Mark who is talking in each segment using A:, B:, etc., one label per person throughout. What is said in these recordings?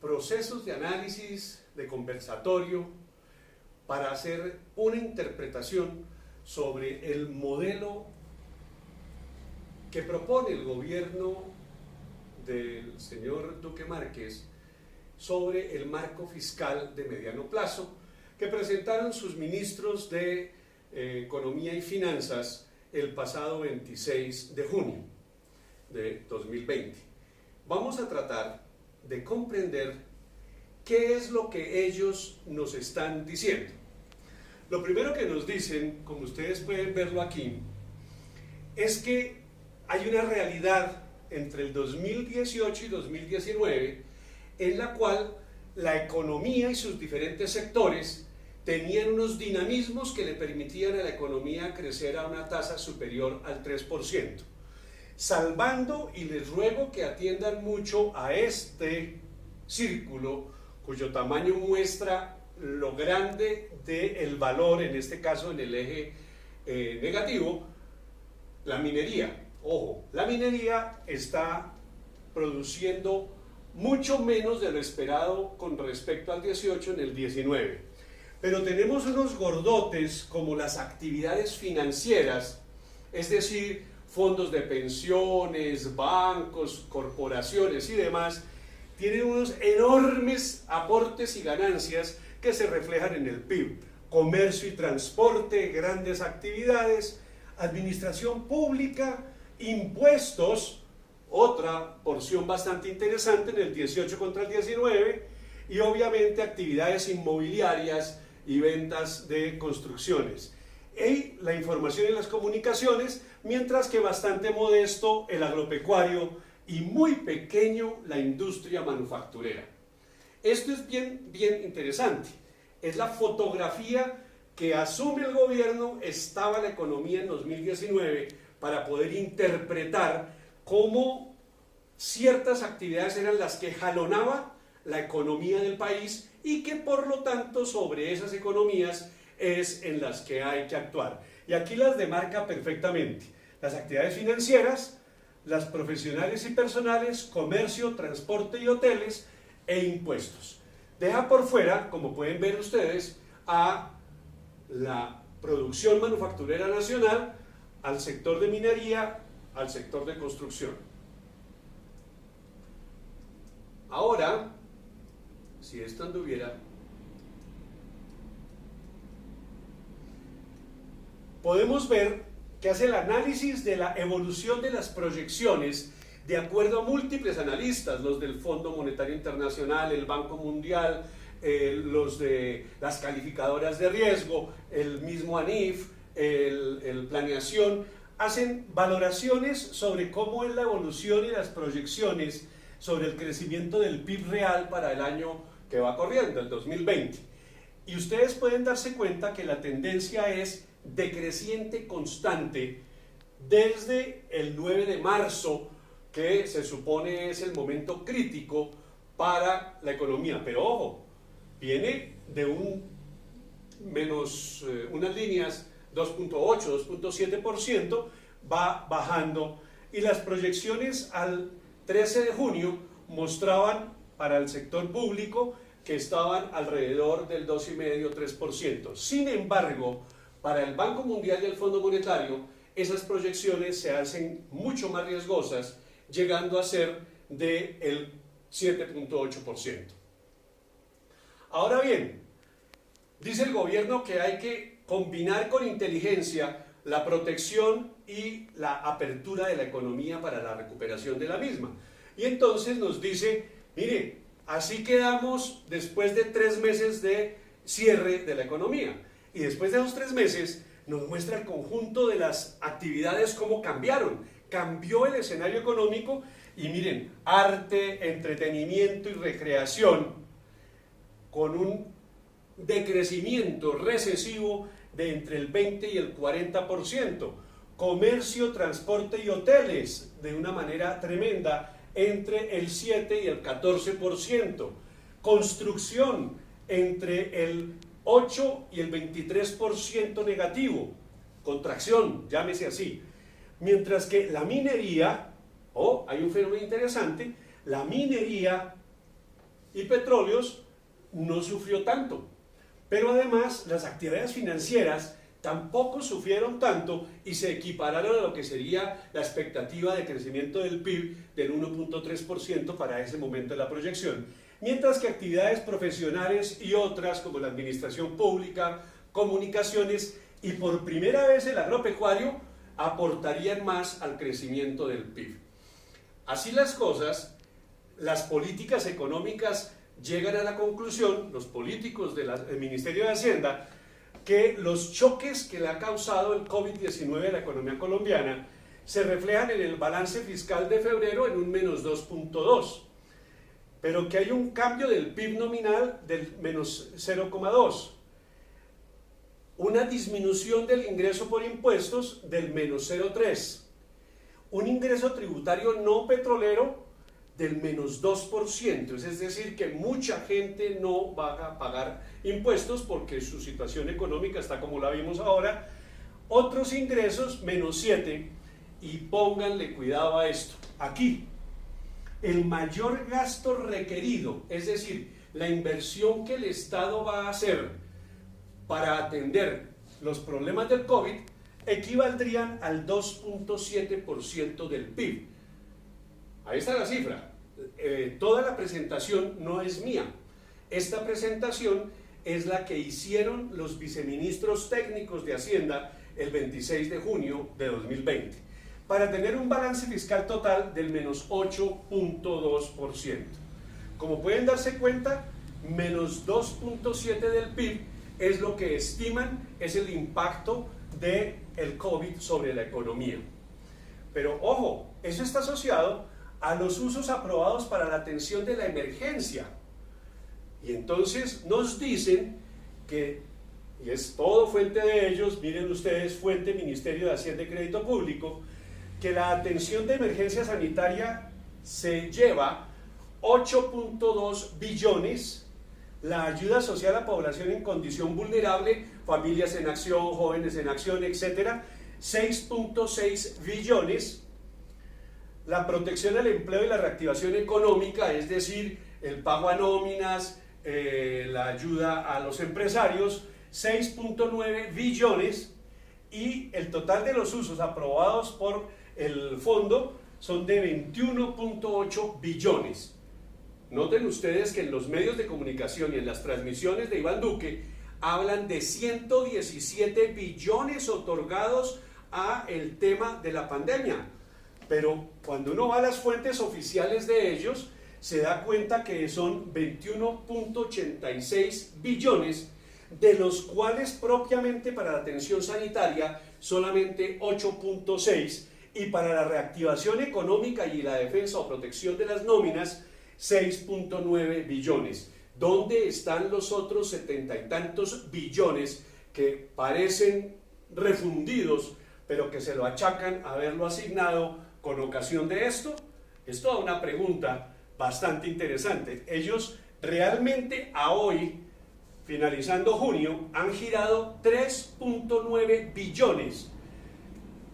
A: procesos de análisis, de conversatorio, para hacer una interpretación sobre el modelo que propone el gobierno del señor Duque Márquez sobre el marco fiscal de mediano plazo que presentaron sus ministros de Economía y Finanzas el pasado 26 de junio de 2020. Vamos a tratar de comprender qué es lo que ellos nos están diciendo. Lo primero que nos dicen, como ustedes pueden verlo aquí, es que hay una realidad entre el 2018 y 2019 en la cual la economía y sus diferentes sectores tenían unos dinamismos que le permitían a la economía crecer a una tasa superior al 3%. Salvando, y les ruego que atiendan mucho a este círculo, cuyo tamaño muestra lo grande del valor, en este caso en el eje negativo, la minería. Ojo, la minería está produciendo mucho menos de lo esperado con respecto al 18 en el 19. Pero tenemos unos gordotes como las actividades financieras, es decir, fondos de pensiones, bancos, corporaciones y demás, tienen unos enormes aportes y ganancias que se reflejan en el PIB. Comercio y transporte, grandes actividades, administración pública, impuestos, otra porción bastante interesante en el 18 contra el 19, y obviamente actividades inmobiliarias y ventas de construcciones. Y la información y las comunicaciones, mientras que bastante modesto el agropecuario y muy pequeño la industria manufacturera. Esto es bien interesante. Es la fotografía que asume el gobierno, estaba la economía en 2019, para poder interpretar cómo ciertas actividades eran las que jalonaba la economía del país y que por lo tanto sobre esas economías es en las que hay que actuar. Y aquí las demarca perfectamente. Las actividades financieras, las profesionales y personales, comercio, transporte y hoteles e impuestos. Deja por fuera, como pueden ver ustedes, a la producción manufacturera nacional, al sector de minería, al sector de construcción. Ahora, si esto anduviera, podemos ver que hace el análisis de la evolución de las proyecciones de acuerdo a múltiples analistas, los del Fondo Monetario Internacional, el Banco Mundial, los de las calificadoras de riesgo, el mismo ANIF, el Planeación, hacen valoraciones sobre cómo es la evolución y las proyecciones sobre el crecimiento del PIB real para el año que va corriendo, el 2020. Y ustedes pueden darse cuenta que la tendencia es decreciente constante desde el 9 de marzo, que se supone es el momento crítico para la economía. Pero ojo, viene de unas líneas 2.8, 2.7%, va bajando, y las proyecciones al 13 de junio mostraban para el sector público que estaban alrededor del 2,5, 3%. Sin embargo, para el Banco Mundial y el Fondo Monetario, esas proyecciones se hacen mucho más riesgosas, llegando a ser del 7.8%. Ahora bien, dice el gobierno que hay que combinar con inteligencia la protección y la apertura de la economía para la recuperación de la misma. Y entonces nos dice, mire, así quedamos después de 3 meses de cierre de la economía. Y después de esos 3 meses nos muestra el conjunto de las actividades, cómo cambiaron. Cambió el escenario económico y miren, arte, entretenimiento y recreación con un decrecimiento recesivo de entre el 20 y el 40%. Comercio, transporte y hoteles de una manera tremenda entre el 7 y el 14%. Construcción entre el 8 y el 23% negativo, contracción, llámese así. Mientras que la minería, hay un fenómeno interesante, la minería y petróleos no sufrió tanto. Pero además las actividades financieras tampoco sufrieron tanto y se equipararon a lo que sería la expectativa de crecimiento del PIB del 1.3% para ese momento de la proyección. Mientras que actividades profesionales y otras como la administración pública, comunicaciones y por primera vez el agropecuario aportarían más al crecimiento del PIB. Así las cosas, las políticas económicas llegan a la conclusión, los políticos del Ministerio de Hacienda, que los choques que le ha causado el COVID-19 a la economía colombiana se reflejan en el balance fiscal de febrero en un menos 2.2, pero que hay un cambio del PIB nominal del menos 0.2, una disminución del ingreso por impuestos del menos 0.3, un ingreso tributario no petrolero del menos 2%, es decir, que mucha gente no va a pagar impuestos porque su situación económica está como la vimos ahora. Otros ingresos, menos 7, y pónganle cuidado a esto. Aquí, el mayor gasto requerido, es decir, la inversión que el Estado va a hacer para atender los problemas del COVID, equivaldrían al 2.7% del PIB. Ahí está la cifra. Toda la presentación no es mía. Esta presentación es la que hicieron los viceministros técnicos de Hacienda el 26 de junio de 2020, para tener un balance fiscal total del menos 8.2%. Como pueden darse cuenta, menos 2.7% del PIB es lo que estiman es el impacto del COVID sobre la economía. Pero ojo, eso está asociado a los usos aprobados para la atención de la emergencia. Y entonces nos dicen que, y es todo fuente de ellos, miren ustedes, fuente Ministerio de Hacienda y Crédito Público, que la atención de emergencia sanitaria se lleva 8.2 billones, la ayuda social a población en condición vulnerable, familias en acción, jóvenes en acción, etc., 6.6 billones, la protección al empleo y la reactivación económica, es decir, el pago a nóminas, la ayuda a los empresarios, 6.9 billones, y el total de los usos aprobados por el fondo son de 21.8 billones. Noten ustedes que en los medios de comunicación y en las transmisiones de Iván Duque hablan de 117 billones otorgados a el tema de la pandemia. Pero cuando uno va a las fuentes oficiales de ellos, se da cuenta que son 21.86 billones, de los cuales propiamente para la atención sanitaria solamente 8.6, y para la reactivación económica y la defensa o protección de las nóminas 6.9 billones. ¿Dónde están los otros 70 y tantos billones que parecen refundidos, pero que se lo achacan a haberlo asignado con ocasión de esto? Es toda una pregunta bastante interesante. Ellos realmente a hoy, finalizando junio, han girado 3.9 billones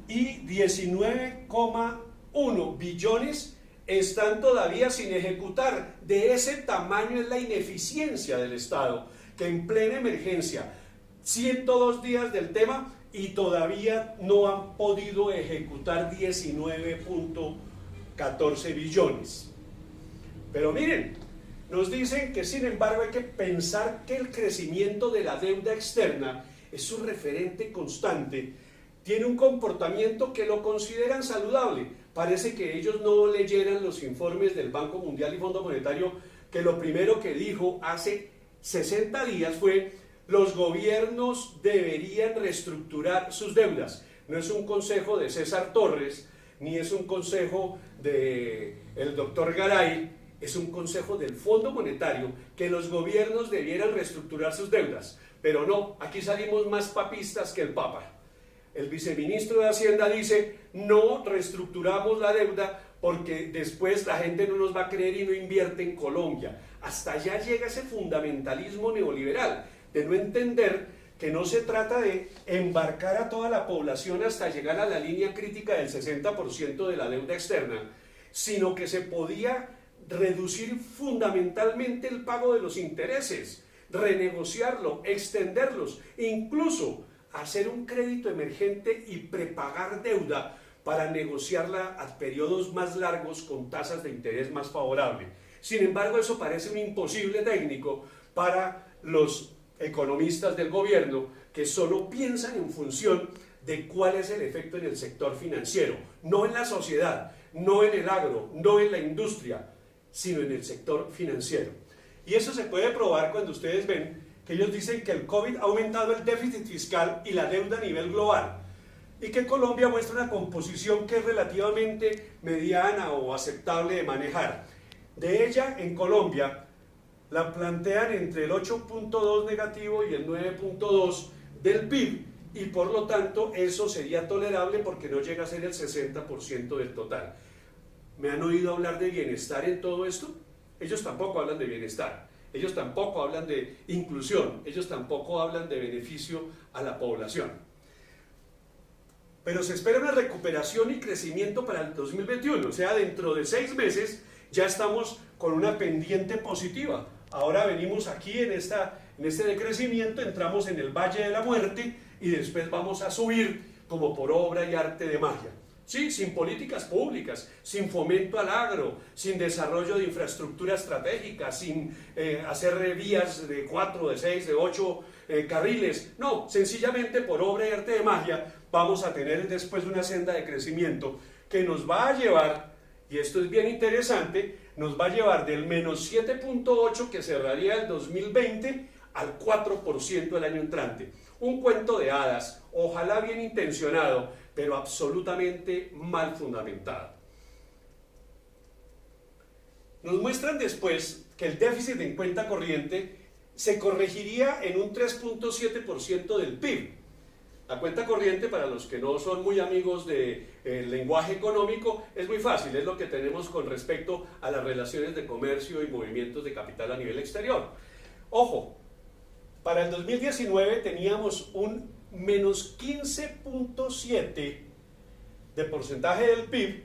A: y 19,1 billones están todavía sin ejecutar. De ese tamaño es la ineficiencia del Estado, que en plena emergencia, 102 días del tema, y todavía no han podido ejecutar 19.14 billones. Pero miren, nos dicen que sin embargo hay que pensar que el crecimiento de la deuda externa es su referente constante, tiene un comportamiento que lo consideran saludable. Parece que ellos no leyeran los informes del Banco Mundial y Fondo Monetario, que lo primero que dijo hace 60 días fue: los gobiernos deberían reestructurar sus deudas. No es un consejo de César Torres, ni es un consejo del doctor Garay, es un consejo del Fondo Monetario, que los gobiernos debieran reestructurar sus deudas. Pero no, aquí salimos más papistas que el Papa. El viceministro de Hacienda dice: no reestructuramos la deuda porque después la gente no nos va a creer y no invierte en Colombia. Hasta allá llega ese fundamentalismo neoliberal, de no entender que no se trata de embarcar a toda la población hasta llegar a la línea crítica del 60% de la deuda externa, sino que se podía reducir fundamentalmente el pago de los intereses, renegociarlo, extenderlos, incluso hacer un crédito emergente y prepagar deuda para negociarla a periodos más largos con tasas de interés más favorables. Sin embargo, eso parece un imposible técnico para los economistas del gobierno que solo piensan en función de cuál es el efecto en el sector financiero, no en la sociedad, no en el agro, no en la industria, sino en el sector financiero. Y eso se puede probar cuando ustedes ven que ellos dicen que el COVID ha aumentado el déficit fiscal y la deuda a nivel global, y que Colombia muestra una composición que es relativamente mediana o aceptable de manejar. De ella, en Colombia, la plantean entre el 8.2 negativo y el 9.2 del PIB, y por lo tanto eso sería tolerable porque no llega a ser el 60% del total. ¿Me han oído hablar de bienestar en todo esto? Ellos tampoco hablan de bienestar, ellos tampoco hablan de inclusión, ellos tampoco hablan de beneficio a la población. Pero se espera una recuperación y crecimiento para el 2021, o sea, dentro de 6 meses ya estamos con una pendiente positiva. Ahora venimos aquí en este decrecimiento, entramos en el Valle de la Muerte y después vamos a subir como por obra y arte de magia. Sí, sin políticas públicas, sin fomento al agro, sin desarrollo de infraestructura estratégica, sin hacer vías de 4, de 6, de 8 carriles. No, sencillamente por obra y arte de magia vamos a tener después una senda de crecimiento que nos va a llevar, y esto es bien interesante, nos va a llevar del menos 7.8 que cerraría el 2020 al 4% el año entrante. Un cuento de hadas, ojalá bien intencionado, pero absolutamente mal fundamentado. Nos muestran después que el déficit en cuenta corriente se corregiría en un 3.7% del PIB. La cuenta corriente, para los que no son muy amigos del lenguaje económico, es muy fácil, es lo que tenemos con respecto a las relaciones de comercio y movimientos de capital a nivel exterior. Ojo, para el 2019 teníamos un menos 15.7 de porcentaje del PIB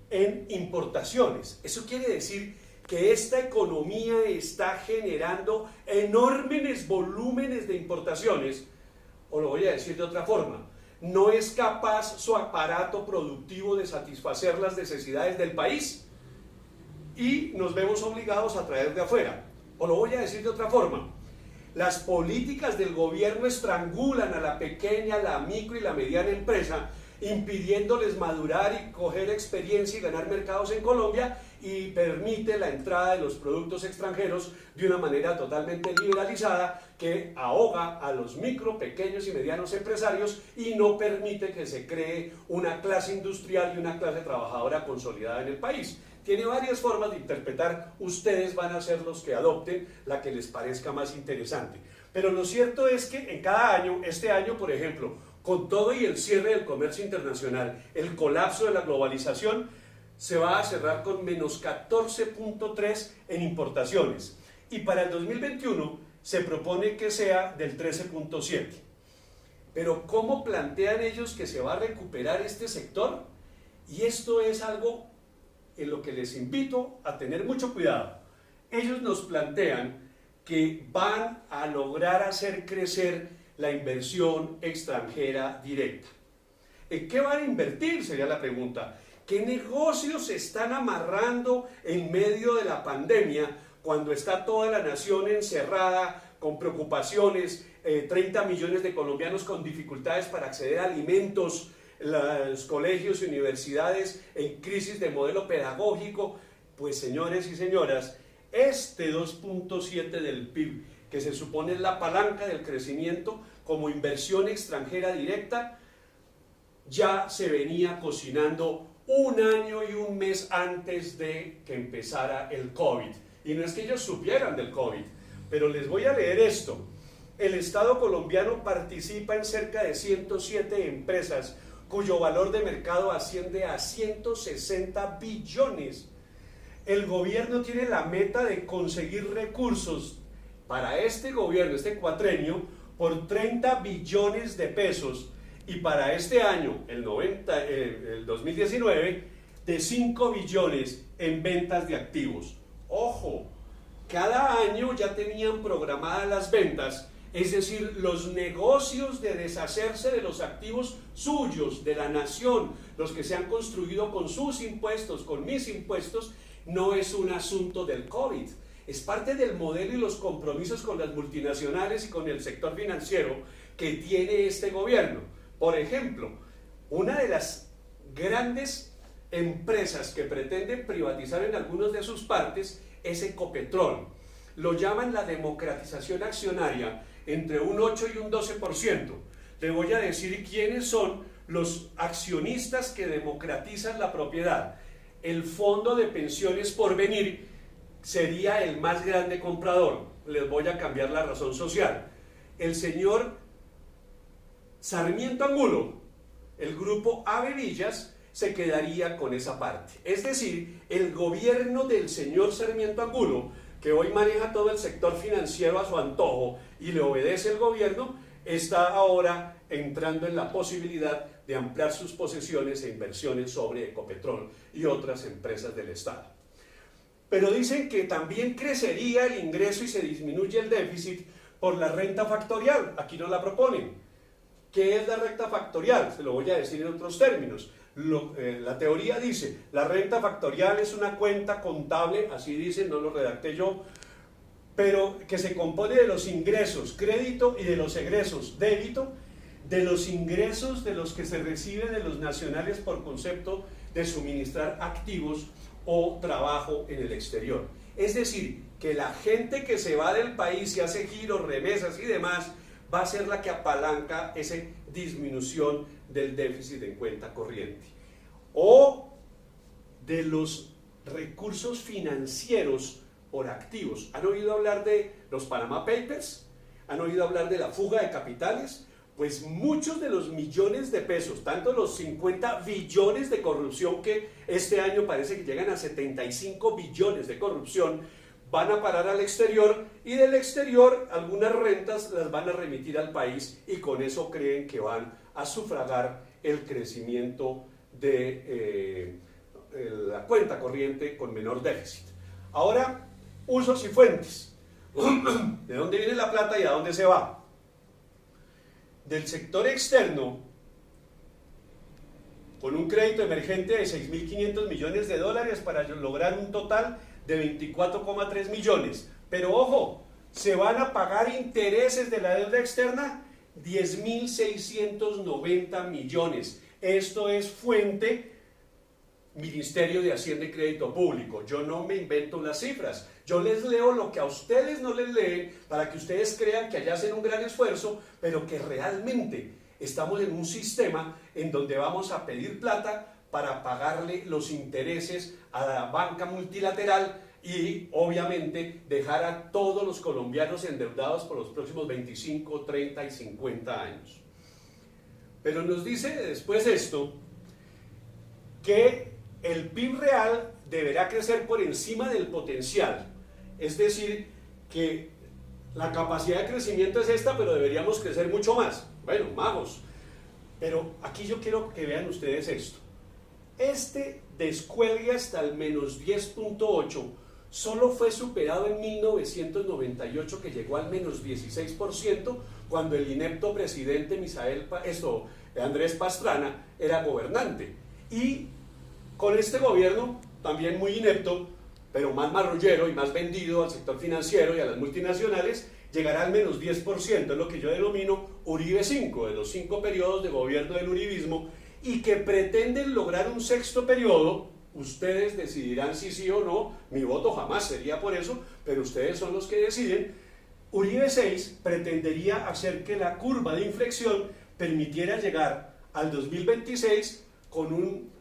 A: en importaciones. Eso quiere decir que esta economía está generando enormes volúmenes de importaciones, o lo voy a decir de otra forma, no es capaz su aparato productivo de satisfacer las necesidades del país y nos vemos obligados a traer de afuera. O lo voy a decir de otra forma, las políticas del gobierno estrangulan a la pequeña, la micro y la mediana empresa, impidiéndoles madurar y coger experiencia y ganar mercados en Colombia, y permite la entrada de los productos extranjeros de una manera totalmente liberalizada que ahoga a los micro, pequeños y medianos empresarios y no permite que se cree una clase industrial y una clase trabajadora consolidada en el país. Tiene varias formas de interpretar, ustedes van a ser los que adopten la que les parezca más interesante. Pero lo cierto es que en cada año, este año por ejemplo, con todo y el cierre del comercio internacional, el colapso de la globalización, se va a cerrar con menos 14.3 en importaciones. Y para el 2021 se propone que sea del 13.7. Pero ¿cómo plantean ellos que se va a recuperar este sector? Y esto es algo en lo que les invito a tener mucho cuidado. Ellos nos plantean que van a lograr hacer crecer la inversión extranjera directa. ¿En qué van a invertir? Sería la pregunta. ¿Qué negocios se están amarrando en medio de la pandemia cuando está toda la nación encerrada con preocupaciones, 30 millones de colombianos con dificultades para acceder a alimentos, los colegios y universidades en crisis de modelo pedagógico? Pues señores y señoras, este 2.7 del PIB, que se supone es la palanca del crecimiento como inversión extranjera directa, ya se venía cocinando un año y un mes antes de que empezara el COVID. Y no es que ellos supieran del COVID, pero les voy a leer esto. El Estado colombiano participa en cerca de 107 empresas cuyo valor de mercado asciende a 160 billones. El gobierno tiene la meta de conseguir recursos para este gobierno, este cuatrenio, por 30 billones de pesos, y para este año, el 2019, de 5 billones en ventas de activos. Ojo, cada año ya tenían programadas las ventas, es decir, los negocios de deshacerse de los activos suyos, de la nación, los que se han construido con sus impuestos, con mis impuestos, no es un asunto del COVID, es parte del modelo y los compromisos con las multinacionales y con el sector financiero que tiene este gobierno. Por ejemplo, una de las grandes empresas que pretenden privatizar en algunas de sus partes es Ecopetrol. Lo llaman la democratización accionaria, entre un 8 y un 12%. Le voy a decir quiénes son los accionistas que democratizan la propiedad. El Fondo de Pensiones Porvenir sería el más grande comprador. Les voy a cambiar la razón social. El señor Sarmiento Angulo, el grupo Ave Villas, se quedaría con esa parte. Es decir, el gobierno del señor Sarmiento Angulo, que hoy maneja todo el sector financiero a su antojo y le obedece el gobierno, está ahora entrando en la posibilidad de ampliar sus posesiones e inversiones sobre Ecopetrol y otras empresas del Estado. Pero dicen que también crecería el ingreso y se disminuye el déficit por la renta factorial. Aquí no la proponen. ¿Qué es la renta factorial? Se lo voy a decir en otros términos. La teoría dice, la renta factorial es una cuenta contable, así dice, no lo redacté yo, pero que se compone de los ingresos, crédito, y de los egresos, débito, de los ingresos de los que se reciben de los nacionales por concepto de suministrar activos o trabajo en el exterior. Es decir, que la gente que se va del país y hace giros, remesas y demás, va a ser la que apalanca esa disminución del déficit en cuenta corriente. O de los recursos financieros por activos. ¿Han oído hablar de los Panama Papers? ¿Han oído hablar de la fuga de capitales? Pues muchos de los millones de pesos, tanto los 50 billones de corrupción que este año parece que llegan a 75 billones de corrupción, van a parar al exterior y del exterior algunas rentas las van a remitir al país y con eso creen que van a sufragar el crecimiento de la cuenta corriente con menor déficit. Ahora, usos y fuentes. ¿De dónde viene la plata y a dónde se va? Del sector externo, con un crédito emergente de 6.500 millones de dólares para lograr un total de 24,3 millones. Pero ojo, se van a pagar intereses de la deuda externa 10.690 millones. Esto es fuente Ministerio de Hacienda y Crédito Público. Yo no me invento las cifras. Yo les leo lo que a ustedes no les leen para que ustedes crean que allá hacen un gran esfuerzo, pero que realmente estamos en un sistema en donde vamos a pedir plata para pagarle los intereses a la banca multilateral y obviamente dejar a todos los colombianos endeudados por los próximos 25, 30 y 50 años. Pero nos dice después esto, que el PIB real deberá crecer por encima del potencial, es decir, que la capacidad de crecimiento es esta, pero deberíamos crecer mucho más. Bueno, magos, pero aquí yo quiero que vean ustedes esto. Este descuelgue hasta el menos 10.8 solo fue superado en 1998, que llegó al menos 16%, cuando el inepto presidente Andrés Pastrana era gobernante. Y con este gobierno, también muy inepto, pero más marrullero y más vendido al sector financiero y a las multinacionales, llegará al menos 10%, es lo que yo denomino Uribe 5, de los 5 periodos de gobierno del uribismo, y que pretenden lograr un sexto periodo. Ustedes decidirán si sí o no, mi voto jamás sería por eso, pero ustedes son los que deciden. Uribe 6 pretendería hacer que la curva de inflexión permitiera llegar al 2026 con un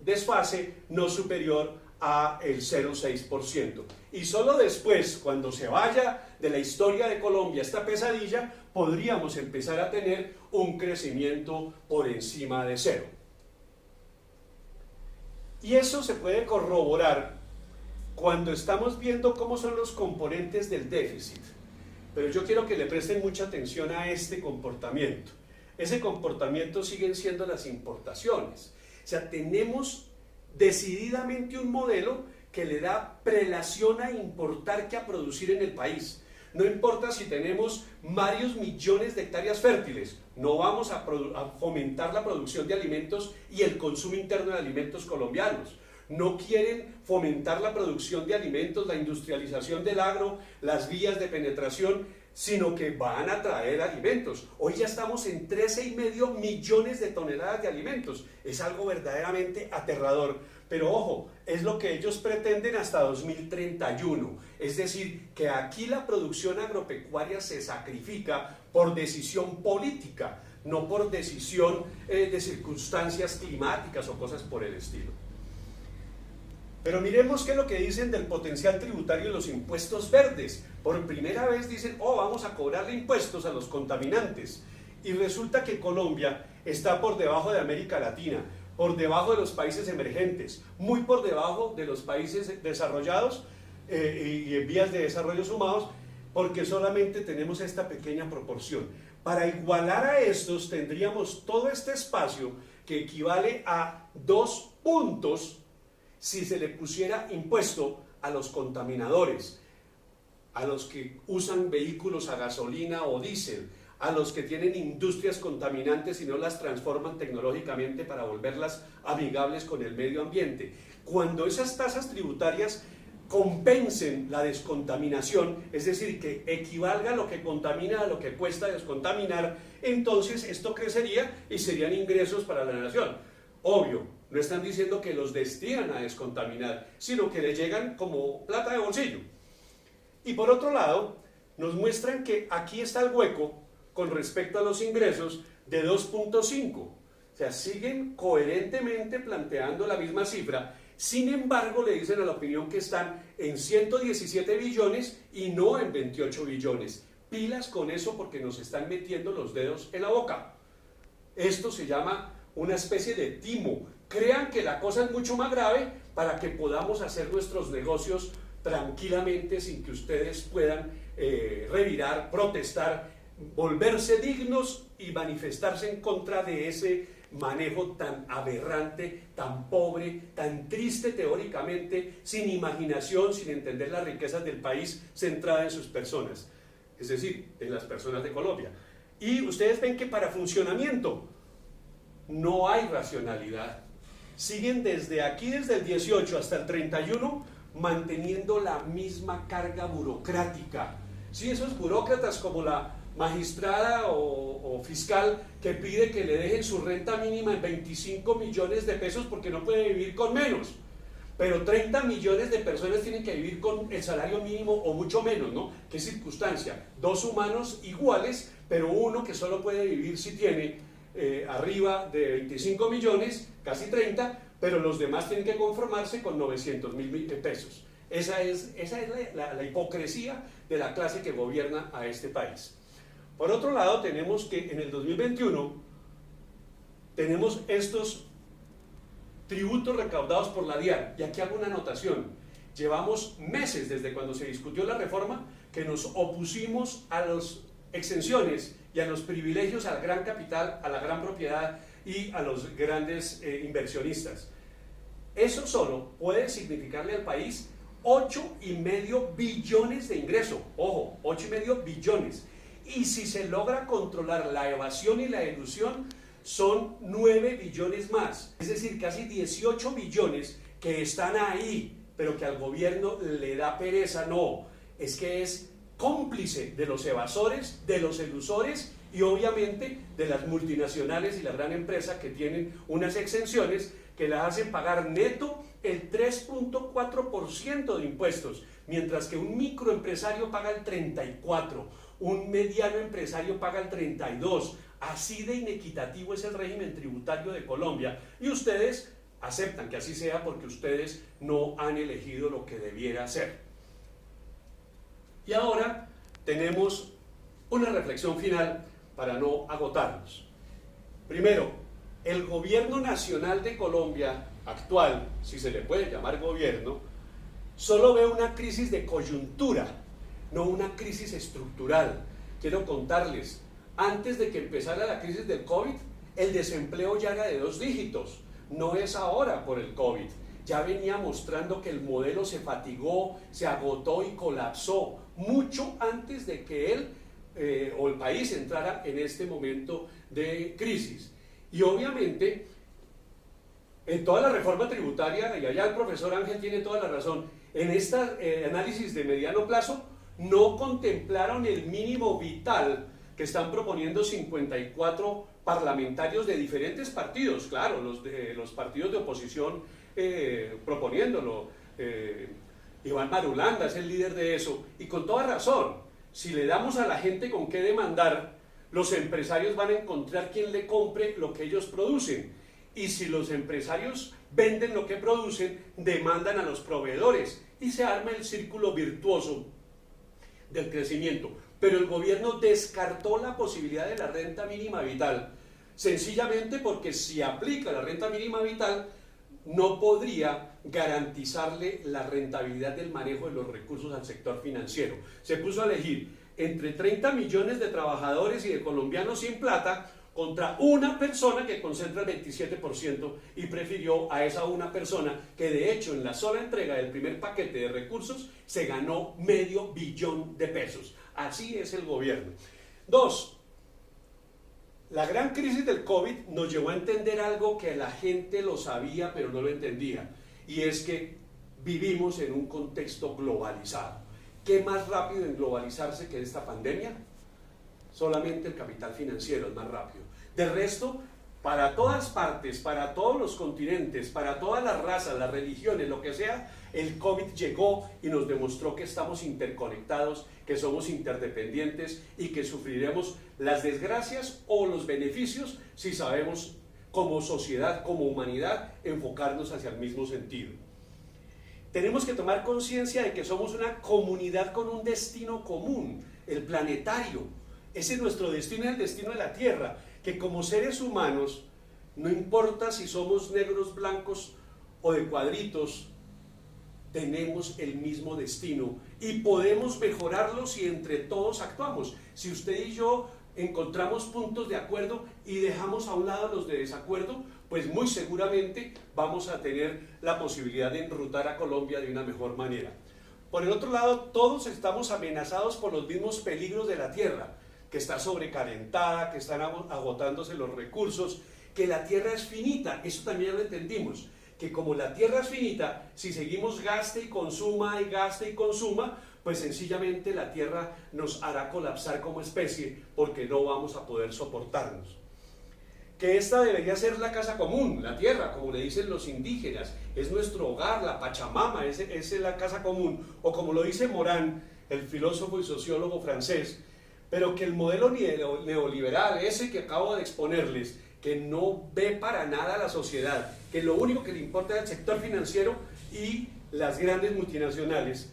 A: desfase no superior a el 0,6%. Y solo después, cuando se vaya de la historia de Colombia esta pesadilla, podríamos empezar a tener un crecimiento por encima de cero. Y eso se puede corroborar cuando estamos viendo cómo son los componentes del déficit. Pero yo quiero que le presten mucha atención a este comportamiento. Ese comportamiento siguen siendo las importaciones. O sea, tenemos decididamente un modelo que le da prelación a importar que a producir en el país. No importa si tenemos varios millones de hectáreas fértiles, no vamos a fomentar la producción de alimentos y el consumo interno de alimentos colombianos. No quieren fomentar la producción de alimentos, la industrialización del agro, las vías de penetración, sino que van a traer alimentos. Hoy ya estamos en 13,5 millones de toneladas de alimentos. Es algo verdaderamente aterrador. Pero ojo, es lo que ellos pretenden hasta 2031. Es decir, que aquí la producción agropecuaria se sacrifica por decisión política, no por decisión de circunstancias climáticas o cosas por el estilo. Pero miremos qué es lo que dicen del potencial tributario de los impuestos verdes. Por primera vez dicen, vamos a cobrarle impuestos a los contaminantes. Y resulta que Colombia está por debajo de América Latina, por debajo de los países emergentes, muy por debajo de los países desarrollados y en vías de desarrollo sumados, porque solamente tenemos esta pequeña proporción. Para igualar a estos tendríamos todo este espacio que equivale a 2 puntos si se le pusiera impuesto a los contaminadores, a los que usan vehículos a gasolina o diésel, a los que tienen industrias contaminantes y no las transforman tecnológicamente para volverlas amigables con el medio ambiente. Cuando esas tasas tributarias compensen la descontaminación, es decir, que equivalga lo que contamina a lo que cuesta descontaminar, entonces esto crecería y serían ingresos para la nación. Obvio, no están diciendo que los destinan a descontaminar, sino que les llegan como plata de bolsillo. Y por otro lado, nos muestran que aquí está el hueco con respecto a los ingresos de 2.5. O sea, siguen coherentemente planteando la misma cifra. Sin embargo, le dicen a la opinión que están en 117 billones y no en 28 billones. Pilas con eso porque nos están metiendo los dedos en la boca. Esto se llama una especie de timo. Crean que la cosa es mucho más grave para que podamos hacer nuestros negocios tranquilamente sin que ustedes puedan revirar, protestar, volverse dignos y manifestarse en contra de ese manejo tan aberrante, tan pobre, tan triste teóricamente, sin imaginación, sin entender las riquezas del país centrada en sus personas, es decir, en las personas de Colombia. Y ustedes ven que para funcionamiento no hay racionalidad. Siguen desde aquí, desde el 18 hasta el 31, manteniendo la misma carga burocrática. Sí, esos burócratas como la magistrada o fiscal que pide que le dejen su renta mínima en 25 millones de pesos porque no puede vivir con menos, pero 30 millones de personas tienen que vivir con el salario mínimo o mucho menos, ¿no? ¿Qué circunstancia? 2 humanos iguales, pero uno que solo puede vivir si tiene arriba de 25 millones, casi 30, pero los demás tienen que conformarse con 900.000 pesos. Esa es la hipocresía de la clase que gobierna a este país. Por otro lado, tenemos que en el 2021 tenemos estos tributos recaudados por la DIAN, y aquí hago una anotación. Llevamos meses desde cuando se discutió la reforma que nos opusimos a las exenciones y a los privilegios al gran capital, a la gran propiedad y a los grandes inversionistas. Eso solo puede significarle al país 8,5 billones de ingreso. Ojo, 8,5 billones. Y si se logra controlar la evasión y la elusión, son 9 billones más. Es decir, casi 18 billones que están ahí, pero que al gobierno le da pereza. No, es que es cómplice de los evasores, de los elusores y obviamente de las multinacionales y la gran empresa que tienen unas exenciones que las hacen pagar neto el 3.4% de impuestos, mientras que un microempresario paga el 34%, un mediano empresario paga el 32%. Así de inequitativo es el régimen tributario de Colombia y ustedes aceptan que así sea porque ustedes no han elegido lo que debiera ser. Y ahora tenemos una reflexión final para no agotarnos. Primero, el gobierno nacional de Colombia actual, si se le puede llamar gobierno, solo ve una crisis de coyuntura, no una crisis estructural. Quiero contarles, antes de que empezara la crisis del COVID, el desempleo ya era de 2 dígitos, no es ahora por el COVID. ya venía mostrando que el modelo se fatigó, se agotó y colapsó mucho antes de que él o el país entrara en este momento de crisis. Y obviamente, en toda la reforma tributaria, y allá el profesor Ángel tiene toda la razón, en este análisis de mediano plazo no contemplaron el mínimo vital que están proponiendo 54 parlamentarios de diferentes partidos, claro, los partidos de oposición proponiéndolo. Iván Marulanda es el líder de eso, y con toda razón. Si le damos a la gente con qué demandar, los empresarios van a encontrar quien le compre lo que ellos producen. Y si los empresarios venden lo que producen, demandan a los proveedores y se arma el círculo virtuoso del crecimiento. Pero el gobierno descartó la posibilidad de la renta mínima vital, sencillamente porque si aplica la renta mínima vital, no podría garantizarle la rentabilidad del manejo de los recursos al sector financiero. Se puso a elegir entre 30 millones de trabajadores y de colombianos sin plata contra una persona que concentra el 27% y prefirió a esa una persona que de hecho en la sola entrega del primer paquete de recursos se ganó $500 millones de pesos. Así es el gobierno. 2. La gran crisis del COVID nos llevó a entender algo que la gente lo sabía pero no lo entendía, y es que vivimos en un contexto globalizado. ¿Qué más rápido en globalizarse que esta pandemia? Solamente el capital financiero es más rápido. De resto, para todas partes, para todos los continentes, para todas las razas, las religiones, lo que sea, el COVID llegó y nos demostró que estamos interconectados, que somos interdependientes y que sufriremos las desgracias o los beneficios si sabemos como sociedad, como humanidad, enfocarnos hacia el mismo sentido. Tenemos que tomar conciencia de que somos una comunidad con un destino común, el planetario. Ese es nuestro destino, es el destino de la Tierra, que como seres humanos, no importa si somos negros, blancos o de cuadritos, tenemos el mismo destino y podemos mejorarlo si entre todos actuamos. Si usted y yo encontramos puntos de acuerdo y dejamos a un lado los de desacuerdo, pues muy seguramente vamos a tener la posibilidad de enrutar a Colombia de una mejor manera. Por el otro lado, todos estamos amenazados por los mismos peligros de la Tierra, que está sobrecalentada, que están agotándose los recursos, que la Tierra es finita, eso también lo entendimos, que como la Tierra es finita, si seguimos gaste y consuma, pues sencillamente la Tierra nos hará colapsar como especie porque no vamos a poder soportarnos. Que esta debería ser la casa común, la Tierra, como le dicen los indígenas, es nuestro hogar, la Pachamama, es la casa común, o como lo dice Morán, el filósofo y sociólogo francés, pero que el modelo neoliberal, ese que acabo de exponerles, que no ve para nada a la sociedad, que lo único que le importa es el sector financiero y las grandes multinacionales,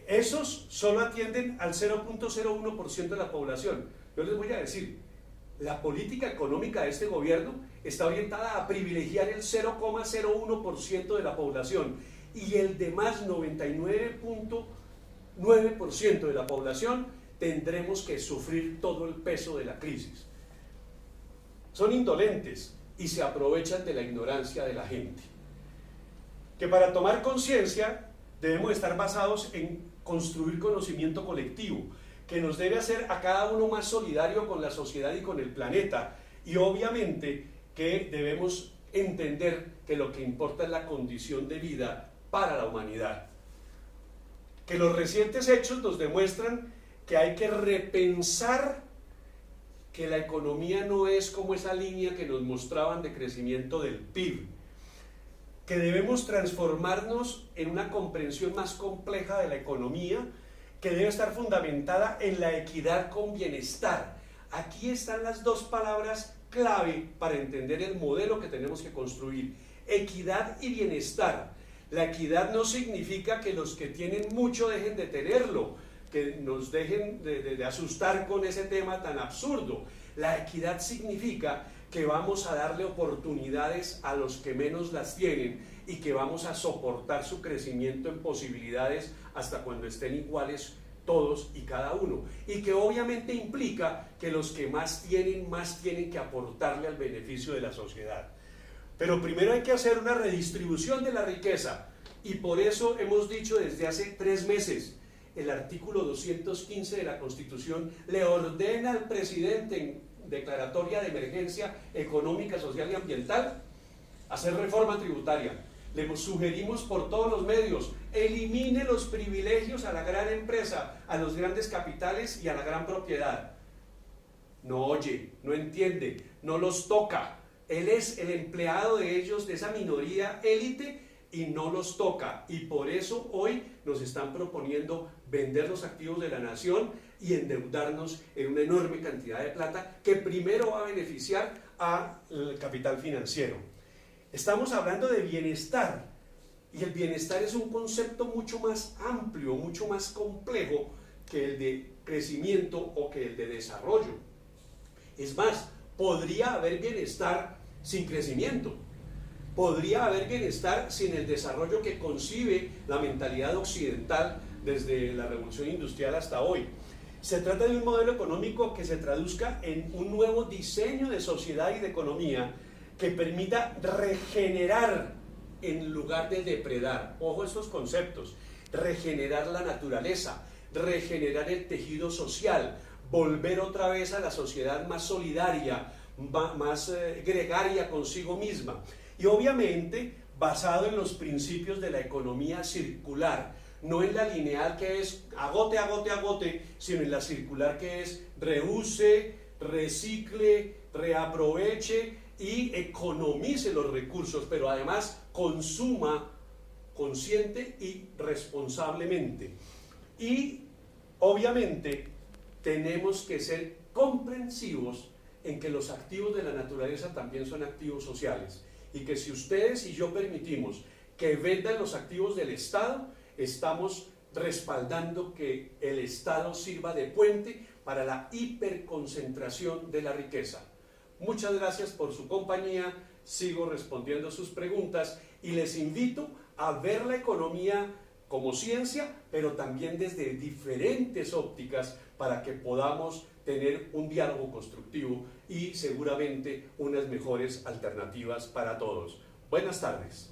A: esos solo atienden al 0.01% de la población. Yo les voy a decir, la política económica de este gobierno está orientada a privilegiar el 0,01% de la población y el demás 99.9% de la población tendremos que sufrir todo el peso de la crisis. Son indolentes y se aprovechan de la ignorancia de la gente. Que para tomar conciencia debemos estar basados en construir conocimiento colectivo, que nos debe hacer a cada uno más solidario con la sociedad y con el planeta, y obviamente que debemos entender que lo que importa es la condición de vida para la humanidad. Que los recientes hechos nos demuestran que hay que repensar que la economía no es como esa línea que nos mostraban de crecimiento del PIB, que debemos transformarnos en una comprensión más compleja de la economía, que debe estar fundamentada en la equidad con bienestar. Aquí están las dos palabras clave para entender el modelo que tenemos que construir: equidad y bienestar. La equidad no significa que los que tienen mucho dejen de tenerlo, que nos dejen de asustar con ese tema tan absurdo. La equidad significa que vamos a darle oportunidades a los que menos las tienen y que vamos a soportar su crecimiento en posibilidades hasta cuando estén iguales todos y cada uno, y que obviamente implica que los que más tienen que aportarle al beneficio de la sociedad. Pero primero hay que hacer una redistribución de la riqueza. Y por eso hemos dicho desde hace 3 meses, el artículo 215 de la Constitución le ordena al presidente en declaratoria de emergencia económica, social y ambiental hacer reforma tributaria. Le sugerimos por todos los medios, elimine los privilegios a la gran empresa, a los grandes capitales y a la gran propiedad. No oye, no entiende, no los toca. Él es el empleado de ellos, de esa minoría élite, y no los toca. Y por eso hoy nos están proponiendo vender los activos de la nación y endeudarnos en una enorme cantidad de plata que primero va a beneficiar al capital financiero. Estamos hablando de bienestar, y el bienestar es un concepto mucho más amplio, mucho más complejo que el de crecimiento o que el de desarrollo. Es más, podría haber bienestar sin crecimiento. Podría haber bienestar sin el desarrollo que concibe la mentalidad occidental desde la revolución industrial hasta hoy. Se trata de un modelo económico que se traduzca en un nuevo diseño de sociedad y de economía que permita regenerar en lugar de depredar. Ojo a estos conceptos. Regenerar la naturaleza, regenerar el tejido social, volver otra vez a la sociedad más solidaria, más gregaria consigo misma. Y obviamente basado en los principios de la economía circular, no en la lineal que es agote, agote, agote, sino en la circular que es reuse, recicle, reaproveche y economice los recursos, pero además consuma consciente y responsablemente. Y obviamente tenemos que ser comprensivos en que los activos de la naturaleza también son activos sociales, y que si ustedes y yo permitimos que vendan los activos del Estado, estamos respaldando que el Estado sirva de puente para la hiperconcentración de la riqueza. Muchas gracias por su compañía, sigo respondiendo sus preguntas y les invito a ver la economía como ciencia, pero también desde diferentes ópticas para que podamos tener un diálogo constructivo y seguramente unas mejores alternativas para todos. Buenas tardes.